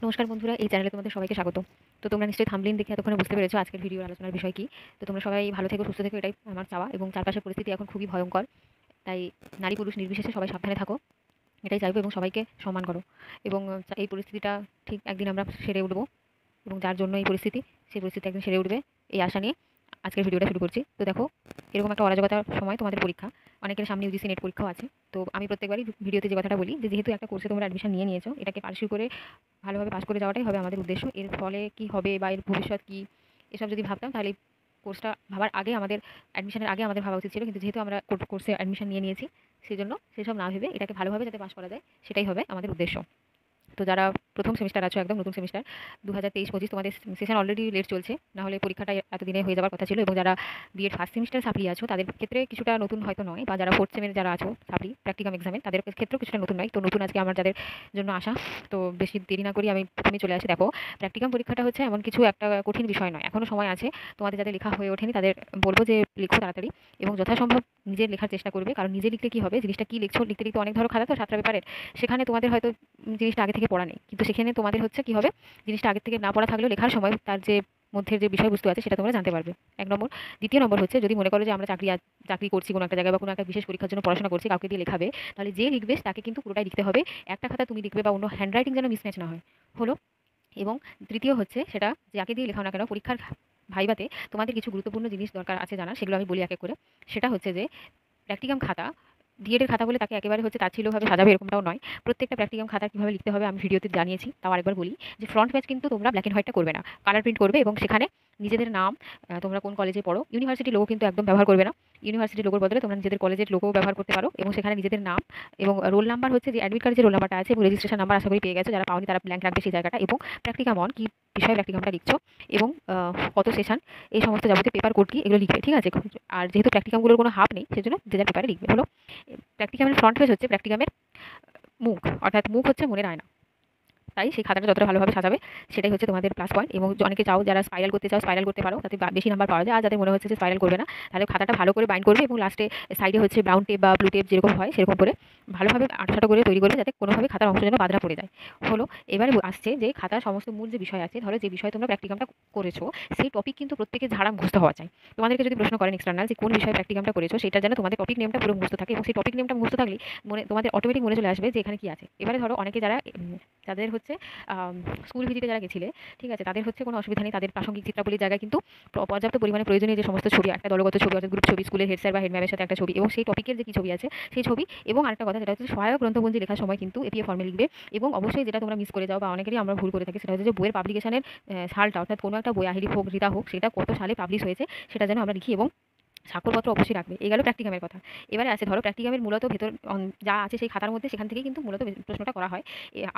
নমস্কার বন্ধুরা, এই চ্যানেলে তোমাদের সবাইকে স্বাগত। তো তোমরা নিশ্চয়ই থাম্বনেইল দেখে এতক্ষণে বুঝতে পেরেছো আজকের ভিডিওর আলোচনার বিষয় কি। তো তোমরা সবাই ভালো থেকো, সুস্থ থেকো, এটাই আমার চাওয়া। এবং চারপাশের পরিস্থিতি এখন খুবই ভয়ঙ্কর, তাই নারী পুরুষ নির্বিশেষে সবাই সাবধানে থাকো, এটাই চাইবো। এবং সবাইকে সম্মান করো। এবং এই পরিস্থিতিটা ঠিক একদিন আমরা সেরে উঠবো, এবং যার জন্য এই পরিস্থিতি, সেই পরিস্থিতি একদিন সেরে উঠবে, এই আশা নিয়ে আজকের ভিডিওটা শুরু করছি। তো দেখো, এরকম একটা অরাজকতার সময় তোমাদের পরীক্ষা, অনেকের সামনে ইউজিসি নেট পরীক্ষাও আছে। তো আমি প্রত্যেকবারই ভিডিওতে যে কথাটা বলি, যে যেহেতু একটা কোর্সে তোমরা অ্যাডমিশন নিয়ে নিয়েছো, এটাকে পার্সিউ করে ভালোভাবে পাস করে যাওয়াটাই হবে আমাদের উদ্দেশ্য। এর ফলে কি হবে বা এর ভবিষ্যৎ কি, এসব যদি ভাবতাম তাহলে কোর্সটা ভাবার আগে আমাদের, অ্যাডমিশনের আগে আমাদের ভাবা উচিত ছিল। কিন্তু যেহেতু আমরা কোর্সে অ্যাডমিশন নিয়ে নিয়েছি, সেই জন্য সেসব না ভেবে এটাকে ভালোভাবে যাতে পাস করা যায়, সেটাই হবে আমাদের উদ্দেশ্য। তো যারা প্রথম সেমিস্টার আছো, একদম নতুন সেমিস্টার 2023-25, তোমাদের সেশন অলরেডি লেট চলছে, না হলে পরীক্ষাটা এতদিনে হয়ে যাওয়ার কথা ছিল। এবং যারা বিএড ফার্স্ট সেমিস্টার সাপ্লি আছো, তাদের ক্ষেত্রে কিছুটা নতুন হয়তো নয়, বা যারা ফোর্থ সেমের যারা আছো সাপ্লি প্র্যাকটিকাম এক্সামে, তাদের ক্ষেত্রেও কিছুটা নতুন নয়। তো নতুন আজকে আমার যাদের জন্য আসা, তো বেশি দেরি না করি আমি প্রথমেই চলে আসি। দেখো, প্র্যাকটিকাম পরীক্ষাটা হচ্ছে এমন কিছু একটা কঠিন বিষয় নয়, এখনও সময় আছে। তোমাদের যাদের লেখা হয়ে ওঠেনি তাদের বলবো যে লিখো তাড়াতাড়ি, এবং যথাসম্ভব নিজের লেখার চেষ্টা করবে। কারণ নিজে লিখলে কি হবে, জিনিসটা কি লিখছো, লিখতে লিখতে অনেক ধরো খাতা তো 7টা পেপারের, সেখানে তোমাদের হয়তো জিনিসটা আগে থেকে পড়া নেই, কিন্তু সেখানে তোমাদের হচ্ছে কি হবে, জিনিসটা আগে থেকে না পড়া থাকলেও লেখার সময় তার যে মধ্যে যে বিষয়বস্তু আছে সেটা তোমরা জানতে পারবে। এক নম্বর। দ্বিতীয় নম্বর হচ্ছে, যদি মনে করো যে আমরা চাকরি করছি কোনো একটা জায়গায়, বা কোনো একটা বিশেষ পরীক্ষার জন্য পড়াশোনা করছি, কাউকে দিয়ে লেখাবে, তাহলে যে লিখবে তাকে কিন্তু পুরোটাই লিখতে হবে। একটা খাতা তুমি লিখবে, বা অন্য হ্যান্ডরাইটিং যেন মিসম্যাচ না হয়, হলো। এবং তৃতীয় হচ্ছে, সেটা যাকে দিয়ে লেখাও না কেন, পরীক্ষার ভাইবাতে তোমাদের কিছু গুরুত্বপূর্ণ জিনিস দরকার আছে জানা, সেগুলো আমি বলি এক এক করে। সেটা হচ্ছে যে প্র্যাকটিকাম খাতা, ডিএড এর খাতা বলে তাকে একেবারে হচ্ছে তাচ্ছিল্যভাবে সাজাবে এরকমটাও নয়। প্রত্যেকটা প্র্যাকটিকাম খাতা কীভাবে লিখতে হবে আমি ভিডিওতে জানিয়েছি, তাও আরেকবার বলি, যে ফ্রন্ট পেজ কিন্তু তোমরা ব্ল্যাক অ্যান্ড হোয়াইটটা করবে না, কালার প্রিন্ট করবে। এবং সেখানে নিজেদের নাম, তোমরা কোন কলেজে পড়ো, ইউনিভার্সিটি লোগো কিন্তু একদম ব্যবহার করবে না। ইউনিভার্সিটি লোগোর বদলে তোমরা নিজেদের কলেজের লোগো ব্যবহার করতে পারো। এবং সেখানে নিজেদের নাম এবং রোল নাম্বার, হচ্ছে যে অ্যাডমিট কার্ডে যে রোল নাম্বারটা আছে, এবং রেজিস্ট্রেশন নাম্বার আশা করি পেয়ে গেছো, যারা পাওনি তারা ব্ল্যাঙ্ক রাখবে সেই জায়গাটা। এবং প্র্যাকটিকাম অন কি বিষয়ে প্র্যাকটিকামটা লিখছো, এবং কত সেশন, এই সমস্ত যাবতীয় পেপার কোড কি, এগুলো লিখবে, ঠিক আছে। আর যেহেতু প্র্যাকটিকামগুলোর কোনো হাফ নেই, সেজন্য যে যার পেপারে লিখবে, হলো। প্র্যাকটিকামের ফ্রন্ট পেজ হচ্ছে প্র্যাকটিকামের মুখ, অর্থাৎ মুখ হচ্ছে মনের আয়না। তাই সেই খাতাটা যতটা ভালোভাবে সাজাবে, সেটাই হচ্ছে তোমাদের প্লাস পয়েন্ট। এবং অনেকে চাও যারা স্পাইরাল করতে চাও, স্পাইরাল করতে পারো, তাতে বেশি নাম্বার পাওয়া যায়। আর যাদের মনে হচ্ছে যে স্পাইরাল করবে না, তাহলে খাতাটা ভালো করে বাইন্ড করবে, এবং লাস্টে সাইডে হচ্ছে ব্রাউন টেপ বা ব্লু টেপ যেরকম হয় সেরকম করে ভালোভাবে আঠাটো করে তৈরি করবে, যাতে কোনোভাবে খাতার অংশ যেন বাদ না পড়ে যায়, হলো। এবারে আসছে যে খাতার সমস্ত মূল যে বিষয় আছে, ধরো যে বিষয় তোমরা প্র্যাকটিকামটা করেছো, সেই টপিক কিন্তু প্রত্যেকের ঝাড়া মুখস্থ হওয়া চাই। তোমাদেরকে যদি প্রশ্ন করেন এক্সটার্নাল যে কোন বিষয়ে প্র্যাকটিকামটা করেছো, সেটা যেন তোমাদের টপিক নেমটা পুরো মুখস্থ থাকে। এবং সেই টপিক নেমটা মুখস্থ থাকলে মনে তোমাদের অটোমেটিক মনে চলে আসবে যে এখানে কি আছে। এবারে ধরো অনেকে যারা যাদের হচ্ছে স্কুল ভিজিটে যারা গেছিলে, ঠিক আছে, তাদের হচ্ছে কোনো অসুবিধা নেই, তাদের প্রাসঙ্গিক চিত্রাবলীর জায়গায় কিন্তু পর্যাপ্ত পরিমাণে প্রয়োজনীয় যে সমস্ত ছবি, একটা দলগত ছবি অর্থাৎ গ্রুপ ছবি, স্কুলের হেড স্যার বা হেড ম্যামের সাথে একটা ছবি, এবং সেই টপিকের যে কি ছবি আছে সেই ছবি। এবং আরেকটা কথা, যেটা হচ্ছে সহায়ক গ্রন্থপঞ্জি লেখার সময় কিন্তু এপিএ ফর্মে লিখবে। এবং অবশ্যই যেটা তোমরা মিস করে যাও, বা অনেকেরই আমরা ভুল করে থাকি, সেটা হচ্ছে যে বইয়ের পাবলিকেশনের সালটা, অর্থাৎ কোনো একটা বই আহিরি হোক রিতা হোক, সেটা কত সালে পাবলিশ হয়েছে সেটা যেন আমরা লিখি, এবং স্বাক্ষরপত্র অবশ্যই রাখবে। এই গেল প্র্যাকটিকামের কথা। এবারে আছে, ধরো প্র্যাকটিকামের মূলত ভেতর যা আছে সেই খাতার মধ্যে, সেখান থেকেই কিন্তু মূলত প্রশ্নটা করা হয়।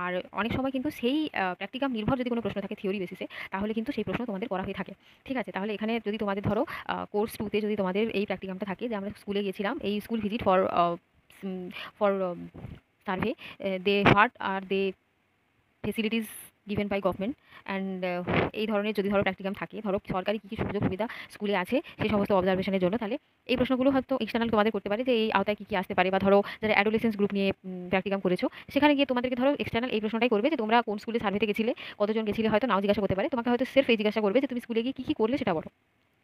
আর অনেক সময় কিন্তু সেই প্র্যাকটিকাম নির্ভর যদি কোনো প্রশ্ন থাকে থিওরি বেসিসে, তাহলে কিন্তু সেই প্রশ্ন তোমাদের করা হয়ে থাকে, ঠিক আছে। তাহলে এখানে যদি তোমাদের ধরো কোর্স 2-তে যদি তোমাদের এই প্র্যাকটিকামটা থাকে, যে আমরা স্কুলে গিয়েছিলাম, এই school visit for survey, they what are they facilities given by government and, এই ধরনের যদি ধরো প্র্যাকটিকাম থাকে, ধরো সরকারি কী কী সুযোগ সুবিধা স্কুলে আছে সেই সমস্ত অবজারভেশনের জন্য, তাহলে এই প্রশ্নগুলো হয়তো এক্সটার্নাল তোমাদের করতে পারে, যে এই আওতায় কী কী আসতে পারে। বা ধরো যারা অ্যাডোলেসেন্স গ্রুপ নিয়ে প্র্যাকটিকাম করেছো, সেখানে গিয়ে তোমাদেরকে ধরো এক্সটার্নাল এই প্রশ্নটাই করবে, যে তোমরা কোন স্কুলে সার্ভেতে গেছিলে, কতজন গেছিলে, হয়তো নাও জিজ্ঞাসা করতে পারে, তোমাকে হয়তো সেলফ এই জিজ্ঞাসা করবে যে তুমি স্কুলে গিয়ে কী কী করলে সেটা বলো।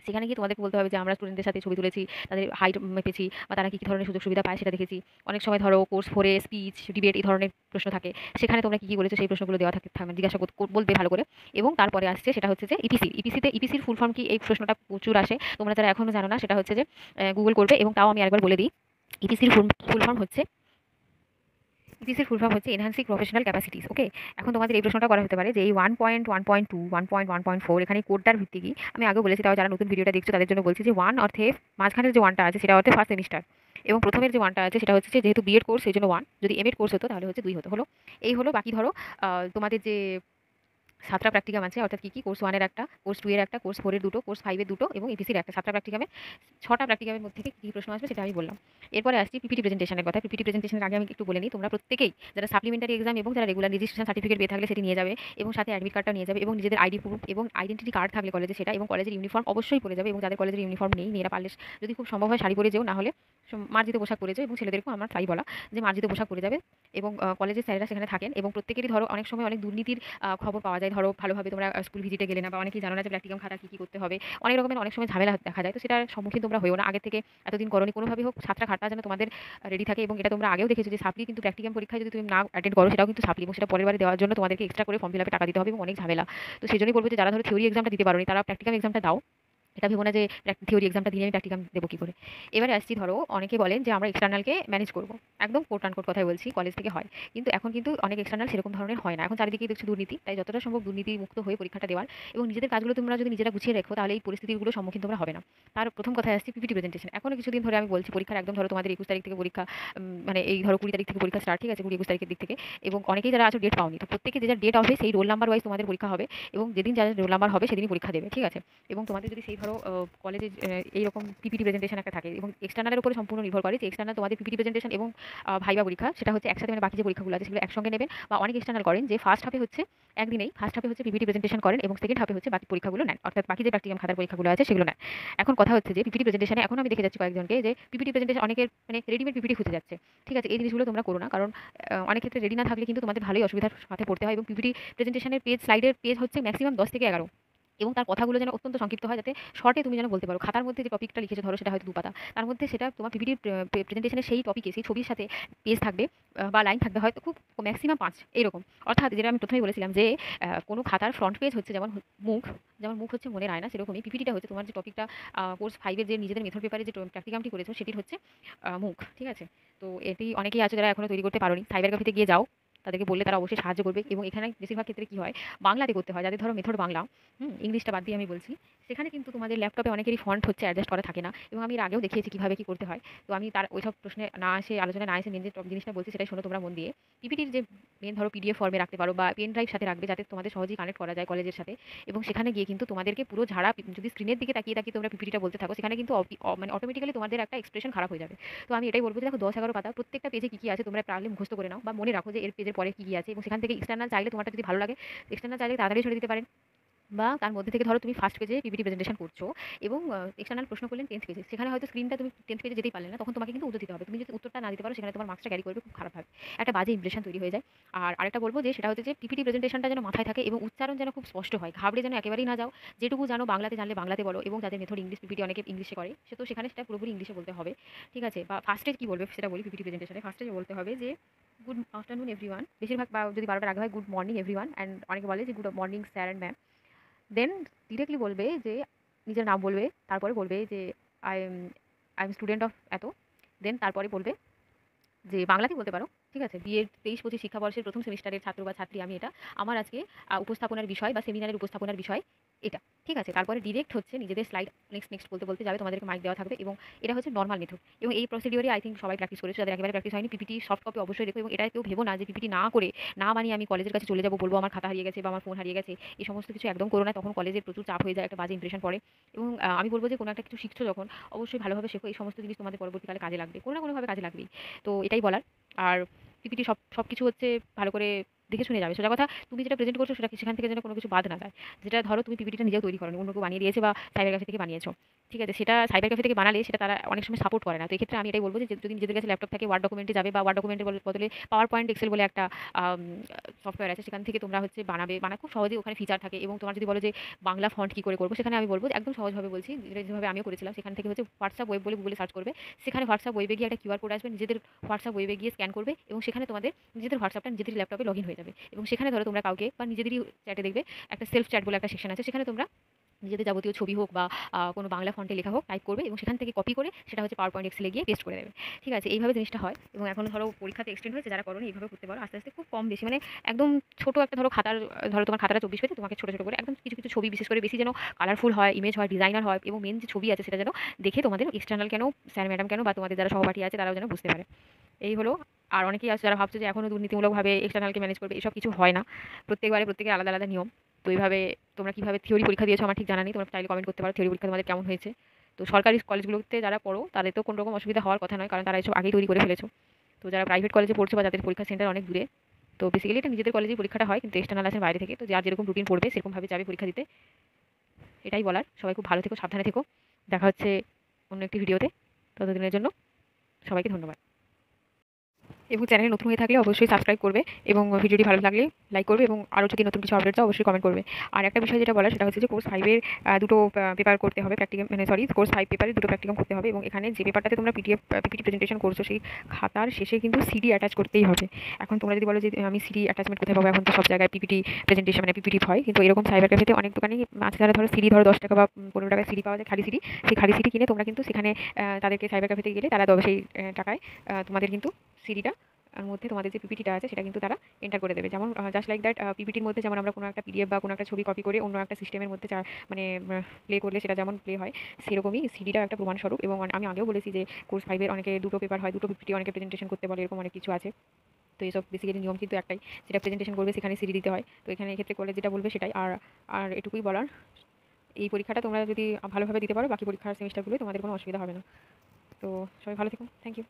সেখানে গিয়ে তোমাদেরকে বলতে হবে যে আমরা স্টুডেন্টদের সাথে ছবি তুলেছি, তাদের হাইট মেপেছি, বা তারা কী কী ধরনের সুযোগ সুবিধা পায় সেটা দেখেছি। অনেক সময় ধরো কোর্স 4-এ স্পিচ, ডিবেট এই ধরনের প্রশ্ন থাকে, সেখানে তোমরা কী কী করেছো সেই প্রশ্নগুলো দেওয়া থাকে, জিজ্ঞাসা বলবে ভালো করে। এবং তারপরে আসছে সেটা হচ্ছে যে ইপিসির ফুল ফর্ম কি, এই প্রশ্নটা প্রচুর আসে, তোমরা যারা এখনও জানো না সেটা হচ্ছে যে গুগল করবে। এবং তাও আমি একবার বলে দিই, ইপিসির ফুল ফর্ম হচ্ছে, ইপিসির ফুল ফর্ম হচ্ছে এনহান্সিং প্রফেশনাল ক্যাপাসিটিস, ওকে। এখন তোমাদের এই প্রশ্নটা করা হতে পারে যে এই 1.1.2, 1.1.4, এখানে কোডটার ভিত্তি কি। আমি আগে বলেছি, তাও যারা নতুন ভিডিওটা দেখছো তাদের জন্য বলছি, যে ওয়ান অর্থে মাঝখানের যে ওয়ানটা আছে সেটা অর্থে ফার্স্ট সেমিস্টার, এবং প্রথমের যে ওয়ানটা আছে সেটা হচ্ছে যে যেহেতু বিএড কোর্স সেই জন্য ওয়ান, যদি এমএড কোর্স হতো তাহলে হচ্ছে 2 হতো, হলো। এই হলো। বাকি ধরো তোমাদের যে 7টা প্র্যাকটিকাম আছে, অর্থাৎ কি কোর্স 1 এর একটা, কোর্স 2 এর একটা, কোর্স 4 এর দুটো, কোর্স 5 এর দুটো এবং এপিসির একটা। 7টা প্র্যাকটিকামে 6টা প্র্যাকটিকামের মধ্যে থেকে কী প্রশ্ন আসবে সেটা আমি বললাম। এরপরে আসছি পিপিটি প্রেজেন্টেশনের কথা। পিপিটি প্রেজেন্টেশনের আগে আমি একটু বলে নিই, তোমরা প্রত্যেকেই যারা সাপ্লিমেন্টারি এক্সাম এবং যারা রেগুলার রেজিস্ট্রেশন সার্টিফিকেট পেয়ে থাকলে সেটি নিয়ে যাবে এবং সাথে অ্যাডমিট কার্ডটা নিয়ে যাবে এবং নিজেদের আইডি প্রুফ এবং আইডেন্টিটি কার্ড থাকলে কলেজে সেটা, এবং কলেজের ইউনিফর্ম অবশ্যই পরে যাবে। এবং যাদের কলেজের ইউনিফর্ম নেই, মেয়েরা পারলে যদি খুব সম্ভব হয় শাড়ি পরে যেও, না হলে মার্জিত পোশাক পরে যাও। এবং ছেলেদেরকেও আমার তাই বলা যে মার্জিত পোশাক পরে যাবে। এবং কলেজের স্যারেরা সেখানে থাকেন এবং প্রত্যেকেরই ধরো অনেক সময় অনেক দুর্নীতির খবর পাওয়া যায়। ধরো ভালোভাবে তোমরা স্কুল ভিজিটে গেলে না, বা অনেকেই জানো না যে প্র্যাকটিকাম খাতা কী করতে হবে, অনেক রকমের অনেক সময় ঝামেলা দেখা যায়। তো সেটার সম্মুখীন তোমরা হয়েও না, আগে থেকে এতদিন করনি, কোনোভাবে হোক 7টা খাতা যেন তোমাদের রেডি থাকে। এবং এটা তোমরা আগেও দেখেছো যে সাপ্লি কিন্তু প্র্যাকটিকাম পরীক্ষায় যদি তুমি না অ্যাটেন্ড করো সেটাও কিন্তু সাপ্লি, এবং সেটা পরের বারে দেওয়ার জন্য তোমাদেরকে এক্সট্রা করে ফর্ম ফিল আপে টাকা দিতে হবে এবং অনেক ঝামেলা। তো সেই জন্যই বলবো যে যারা ধরো থিওরি এক্সামটা দিতে পারোনি তারা প্র্যাকটিকাম এক্সামটা দাও। এটা ভেবো না যে থিওরি এক্সামটা দিয়ে আমি প্র্যাকটিকাম দেবো কী করে। এবারে আসছি, ধরো অনেকে বলেন যে আমরা এক্সটার্নালকে ম্যানেজ করবো, একদম কোট আনকোট কথাই বলছি, কলেজ থেকে হয়। কিন্তু এখন কিন্তু অনেক এক্সটার্নাল সেরকম ধরনের হয় না, এখন চারিদিকেই দেখছি দুর্নীতি। তাই যতটা সম্ভব দুর্নীতি মুক্ত হয়ে পরীক্ষাটা দেওয়ার এবং নিজেদের কাজগুলো তোমরা যদি নিজেরা গুছিয়ে রাখো তাহলে এই পরিস্থিতিগুলো সম্মুখীন তোমরা হবে না। তার প্রথম কথায় আসছি পিপিটি প্রেজেন্টেশন। এখনো কিছুদিন ধরে আমি বলছি পরীক্ষার একদম ধরো তোমাদের 21 তারিখ থেকে পরীক্ষা, মানে এই ধরো 20 তারিখ থেকে পরীক্ষা স্টার্ট, ঠিক আছে, 20-21 তারিখের দিক থেকে। এবং অনেকেই যারা আছো ডেট পাওনি, তো প্রত্যেকে যে যার ডেট হবে সেই রোল নাম্বার ওয়াইজ তোমাদের পরীক্ষা হবে এবং যেদিন যার রোল নাম্বার হবে সেদিনই পরীক্ষা দেবে, ঠিক আছে। এবং তোমাদের যদি সেই ধরো কলেজে এইরকম পিপিটি প্রেজেন্টেশন একটা থাকে, এবং এক্সটার্নালের উপরে সম্পূর্ণ নির্ভর করে যে এক্সটার্নাল তোমাদের পিপিটি প্রেজেন্টেশন এবং ভাইবা পরীক্ষা সেটা হচ্ছে একসাথে, মানে বাকি যে পরীক্ষাগুলো আছে সেগুলো একসঙ্গে নেবেন। বা অনেক এক্সটার্নাল করেন যে ফার্স্ট হাফে হচ্ছে একদিনেই, ফার্স্ট হাফে হচ্ছে পিপিটি প্রেজেন্টেশন করেন এবং সেকেন্ড হাফে হচ্ছে বাকি পরীক্ষাগুলো নেন, অর্থাৎ বাকি যে প্র্যাকটিকাম খাতার পরীক্ষাগুলো আছে সেগুলো নেন। এখন কথা হচ্ছে যে পিপিটি প্রেজেন্টেশনে এখন আমি দেখে যাচ্ছি কয়েকজনকে যে পিপিটি প্রেজেন্টেশন অনেকের মানে রেডিমেড পিপিটি খুঁজে যাচ্ছে, ঠিক আছে। এই জিনিসগুলো তোমরা করো না, কারণ অনেক ক্ষেত্রে রেডি না থাকলে কিন্তু তোমাদের ভালোই অসুবিধার সাথে পড়তে হয়। এবং পিপিটি প্রেজেন্টেশনের পেজ, স্লাইডের পেজ হচ্ছে ম্যাক্সিমাম 10 থেকে 11, এবং তার কথাগুলো যেন অত্যন্ত সংক্ষিপ্ত হয়, যাতে শর্টে তুমি যেন বলতে পারো। খাতার মধ্যে যে টপিকটা লিখেছো ধরো সেটা হয়তো 2 পাতা, তার মধ্যে সেটা তোমার পিপিটি প্রেজেন্টেশনের সেই টপিকে, সেই ছবির সাথে পেজ থাকবে বা লাইন থাকবে হয়তো খুব ম্যাক্সিমাম 5 এরকম। অর্থাৎ যেটা আমি প্রথমেই বলেছিলাম যে কোনো খাতার ফ্রন্ট পেজ হচ্ছে যেমন মুখ, যেমন মুখ হচ্ছে মনের আয়না, সেরকমই পিপিটিটা হচ্ছে তোমার যে টপিকটা কোর্স 5 এর যে নিজেদের মেথড পেপারে যে প্র্যাকটিকামটি করেছো সেটির হচ্ছে মুখ, ঠিক আছে। তো এটি অনেকেই আছে যারা এখনো তৈরি করতে পারোনি, সাইবার ক্যাফেতে গিয়ে যাও, তাদেরকে বললে তারা অবশ্যই সাহায্য করবে। এবং এখানে বেশিরভাগ ক্ষেত্রে কী হয়, বাংলাতে করতে হয়, যাদের ধরো মেথড বাংলা, ইংলিশটা বাদ দিয়ে আমি বলছি, সেখানে কিন্তু তোমাদের ল্যাপটপে অনেকেরই ফন্ট হচ্ছে অ্যাডজাস্ট করা থাকে না, এবং আমি এর আগেও দেখিয়েছি কীভাবে কী করতে হয়। তো আমি তার ওইসব প্রশ্নে না আসে, আলোচনা না এসে মেন যে জিনিসটা বলছি সেটাই শোনো তোমরা মন দিয়ে। পিপিটির যে মেন ধরো পিডিএফ ফর্মে রাখতে পারো বা পেন ড্রাইভ সাথে রাখবে, যাতে তোমাদের সহজেই কানেক্ট করা যায় কলেজের সাথে। এবং সেখানে গিয়ে কিন্তু তোমাদেরকে পুরো ঝাড়া, যদি স্ক্রিনের দিকে তাকিয়ে তাকিয়ে তোমরা পিপিটিটা বলতে থাকো, সেখানে কিন্তু মানে অটোমেটিক্যালি তোমাদের একটা এক্সপ্রেশন খারাপ হয়ে যাবে। তো আমি এটাই বলবো যে দেখো 10-11 পাতা, প্রত্যেকটা পেজে কী কী আছে তোমরা পারলে মুখস্থ করে নাও বা মনে রাখো যে এর পেজের পরে কী কী আছে। এবং সেখান থেকে এক্সটার্নাল চাইলে তোমারটা যদি ভালো লাগে, এক্সটার্নাল চাইলে তাড়াতাড়ি সরে দিতে পারেন। বা তার মধ্যে থেকে ধরো তুমি ফার্স্ট পেজে পিপিটি প্রেজেন্টেশন করছো এবং এক্সটার্নাল প্রশ্ন করলেন 10th পেজে, সেখানে হয়তো স্ক্রিনটা তুমি 10th পেজে যেতেই পারলে না, তখন তোমাকে কিন্তু উত্তর দিতে হবে। তুমি যদি উত্তরটা না দিতে পারো সেখানে তোমার মার্কসটা ক্যারি করবে খুব খারাপভাবে, একটা বাজে ইমপ্রেশন তৈরি হয়ে যায়। আর আরেকটা বলবো যে সেটা হচ্ছে যে পিপিটি প্রেজেন্টেশনটা যেন মাথায় থাকে এবং উচ্চারণ যেন খুব স্পষ্ট হয়, ঘাবড়ে যেন একেবারেই না যাও। যেটুকু জানো বাংলাতে জানলে বাংলাতে বলো, এবং যাদের মেথড ইংলিশ পিপিটি অনেকে ইংলিশে করে, সে তো সেখানে সেটা পুরোপুরি ইংলিশে বলতে হবে, ঠিক আছে। বা ফার্স্টে কী বলবে সেটা বলি, পিপিটি প্রেজেন্টেশনে ফার্স্টে বলতে হবে যে গুড আফটারনুন এভরিওয়ান, বেশিরভাগ, বা যদি 12টার আগে হয় গুড মর্নিং এভরিওয়ান, অ্যান্ড অনেকে বলে যে good morning sir and ma'am. Then directly বলবে যে নিজের নাম বলবে, তারপরে বলবে যে I am I am student of এত। দেন তারপরে বলবে যে বাংলাতেই বলতে পারো, ঠিক আছে, বিএড 23-25 শিক্ষাবর্ষের প্রথম সেমিস্টারের ছাত্র বা ছাত্রী আমি, এটা আমার আজকে উপস্থাপনার বিষয় বা সেমিনারের উপস্থাপনার বিষয় এটা, ঠিক আছে। তারপরে ডিরেক্ট হচ্ছে নিজেদের স্লাইড নেক্সট নেক্সট বলতে বলতে যাবে, তোমাদেরকে মাইক দেওয়া থাকবে। এবং এটা হচ্ছে নর্মাল মেথড, এবং এই প্রসিডিওরে আই থিঙ্ক সবাই প্র্যাকটিস করেছে, যাদের একেবারে প্র্যাকটিস হয়নি পিপিটি সফট কপি অবশ্যই রেখো। এবং এটা কেউ ভেবো না যে পিপিটি না করে, না মানে আমি কলেজের কাছে চলে যাবো, বলবো আমার খাতা হারিয়ে গেছে বা আমার ফোন হারিয়ে গেছে, এই সমস্ত কিছু একদম করো না, তখন কলেজের প্রচুর চাপ হয়ে যায়, একটা বাজে ইমপ্রেশন পড়ে। এবং আমি বলবো যে কোনো একটা কিছু শিখছো যখন, অবশ্যই ভালোভাবে শেখো, এই সমস্ত জিনিস তোমাদের পরবর্তীকালে কাজে লাগবে, কোনো না কোনোভাবে কাজে লাগবেই। তো এটাই বলার। আর পিপিটি সব কিছু হচ্ছে ভালো করে দেখে শুনে যাবে। সোজা কথা, তুমি যেটা প্রেজেন্ট করছো সেটা সেখান থেকে যেন কোনো কিছু বাদ না যায়। যেটা ধরো তুমি পিপিটিটা নিজেও তৈরি করো, অন্য কেউ বানিয়ে দিয়েছে বা সাইবার ক্যাফে থেকে বানিয়েছো, ঠিক আছে, সেটা সাইবার ক্যাফে থেকে বানালে সেটা তারা অনেক সময় সাপোর্ট করে না। তো এক্ষেত্রে আমি এটাই বলবো যে যদি নিজেদের কাছে ল্যাপটপ থাকে, ওয়ার্ড ডকুমেন্টে যাবে, বা ওয়ার্ড ডকুমেন্টের বদলে পাওয়ার পয়েন্ট এক্সেল বলে একটা সফটওয়্যার আছে, সেখান থেকে তোমরা হচ্ছে বানা খুব সহজেই ওখানে ফিচার থাকে। এবং তোমার যদি বলো যে বাংলা ফন্ট কী করে করবো, সেখানে আমি বলবো একদম সহজভাবে বলছি, যেভাবে আমিও করেছিলাম। সেখান থেকে হচ্ছে হোয়াটসঅ্যাপ ওয়েব বলে গুগলে সার্চ করবে, সেখানে হোয়াটসঅ্যাপ ওয়েবে গিয়ে একটা কিউআর কোড আসবে, নিজেদের হোয়াটসঅ্যাপ ওয়েবে গিয়ে স্ক্যান করবে, এবং সেখানে তোমাদের নিজেদের হোয়াটসঅ্যাপটা নিজেদের ল্যাপটপে লগ ইন হয়ে যাবে। এবং সেখানে ধরো তোমরা কাউকে বা নিজেদেরই চ্যাটে দেখবে একটা সেলফ চ্যাট বলে একটা সেকশন আছে, সেখানে তোমরা নিজেদের যাবতীয় ছবি হোক বা কোনো বাংলা ফন্টে লেখা হোক টাইপ করবে, এবং সেখান থেকে কপি করে সেটা হচ্ছে পাওয়ার পয়েন্ট এক্সেলে গিয়ে পেস্ট করে দেবে, ঠিক আছে। এইভাবে জিনিসটা হয়। এবং এখন ধরো পরীক্ষাতে এক্সটেন্ড হয়েছে, যারা করোনি এইভাবে করতে পারো, আস্তে আস্তে খুব কম বেশি, মানে একদম ছোটো একটা ধরো খাতার, ধরো তোমার খাতাটা 24 পেজে, তোমাকে ছোটো ছোটো করে একদম কিছু কিছু ছবি, বিশেষ করে বেশি যেন কালারফুল হয়, ইমেজ হয়, ডিজাইনার হয়, এবং মেন যে ছবি আছে সেটা যেন দেখে তোমাদের এক্সটার্নাল কেন, স্যার ম্যাডাম কেন, বা তোমাদের যারা সহপাঠী আছে তারাও যেন বুঝতে পারে। এই হলো। আর অনেকেই আছে যারা ভাবছে যে এখনও দুর্নীতিমূলকভাবে এক্সটার্নালকে ম্যানেজ করবে, এসব কিছু হয় না। প্রত্যেকবারে প্রত্যেকের আলাদা আলাদা নিয়ম। তো এইভাবে তোমরা কীভাবে থিওরি পরীক্ষা দিয়েছো আমার ঠিক জানা নেই, তোমরা চাইলে কমেন্ট করতে পারো থিওরি পরীক্ষা তোমাদের কেমন হয়েছে। তো সরকারি কলেজগুলোতে যারা পড়ো তাদের তো কোনো রকম অসুবিধা হওয়ার কথা নয়, কারণ তারা এসব আগেই তৈরি করে ফেলেছো। তো যারা প্রাইভেট কলেজে পড়ছো বা যাদের পরীক্ষা সেন্টার অনেক দূরে, তো বেসিক্যালি এটা নিজেদের কলেজেই পরীক্ষাটা হয়, কিন্তু এক্সটার্নাল আসেন বাইরে থেকে। তো যার যেরকম রুটিন পড়বে সেরকমভাবে যাবে পরীক্ষা দিতে, এটাই বলার। সবাই খুব ভালো থেকো, সাবধানে থেকো। দেখা হচ্ছে অন্য একটি ভিডিওতে। ততদিনের জন্য সবাইকে ধন্যবাদ। এবং চ্যানেলে নতুন হয়ে থাকলে অবশ্যই সাবস্ক্রাইব করবে, এবং ভিডিওটি ভালো লাগলে লাইক করবে, এবং আরও যদি নতুন কিছু আপডেট চাও অবশ্যই কমেন্ট করবে। আর একটা বিষয় যেটা বলার সেটা হচ্ছে যে কোর্স 5-এর দুটো পেপার করতে হবে, প্র্যাকটিক্যাল মানে সরি কোর্স 5 পেপারে দুটো প্র্যাকটিকাম করতে হবে, এবং এখানে যে পেপারটাতে তোমরা পিপিটি প্রেজেন্টেশন করছো সেই খাতার শেষে কিন্তু সিডি অ্যাটাচ করতেই হবে। এখন তোমরা যদি বলো যে আমি সিডি অ্যাটাচমেন্ট কোথায় পাবো, এখন তো সব জায়গায় পিপিটি প্রেজেন্টেশন মানে পিপিটি হয়, কিন্তু এরকম সাইবার ক্যাফেতে অনেক দোকানেই আছে যারা ধরো সিডি ধরো 10 টাকা বা 15 টাকায় সিডি পাওয়া যায়, খালি সিডি। সেই খালি সিডি কিনে তোমরা কিন্তু সেখানে তাদেরকে সাইবার ক্যাফেতে গেলে তারা দেবে সেই টাকায় তোমাদের কিন্তু সিডিটা মধ্যে তোমাদের যে পিপিটিটা আছে সেটা কিন্তু তারা এন্টার করে দেবে। যেমন জাস্ট লাইক দ্যাট পিপিটির মধ্যে যেমন আমরা কোনো একটা পিডিএফ বা কোনো একটা ছবি কপি করে অন্য একটা সিস্টেমের মধ্যে মানে প্লে করলে সেটা যেমন প্লে হয়, সেরকমই সিডিটা একটা প্রমাণস্বরূপ। এবং আমি আগেও বলেছি যে কোর্স 5-এর অনেকে দুটো পেপার হয়, দুটো পিপিটি, অনেকে প্রেজেন্টেশন করতে বলে, এরকম অনেক কিছু আছে। তো এইসব বেসিক্যালি নিয়ম কিন্তু একটাই, যেটা প্রেজেন্টেশন করবে সেখানে সিডি দিতে হয়। তো এখানে এক্ষেত্রে কলেজ যেটা বলবে সেটাই। আর আর এটুকুই বলার, এই পরীক্ষাটা তোমরা যদি ভালোভাবে দিতে পারো বাকি পরীক্ষার সেমিস্টারগুলোই তোমাদের কোনো অসুবিধা হবে না। তো সবাই ভালো থেকো, থ্যাংক ইউ।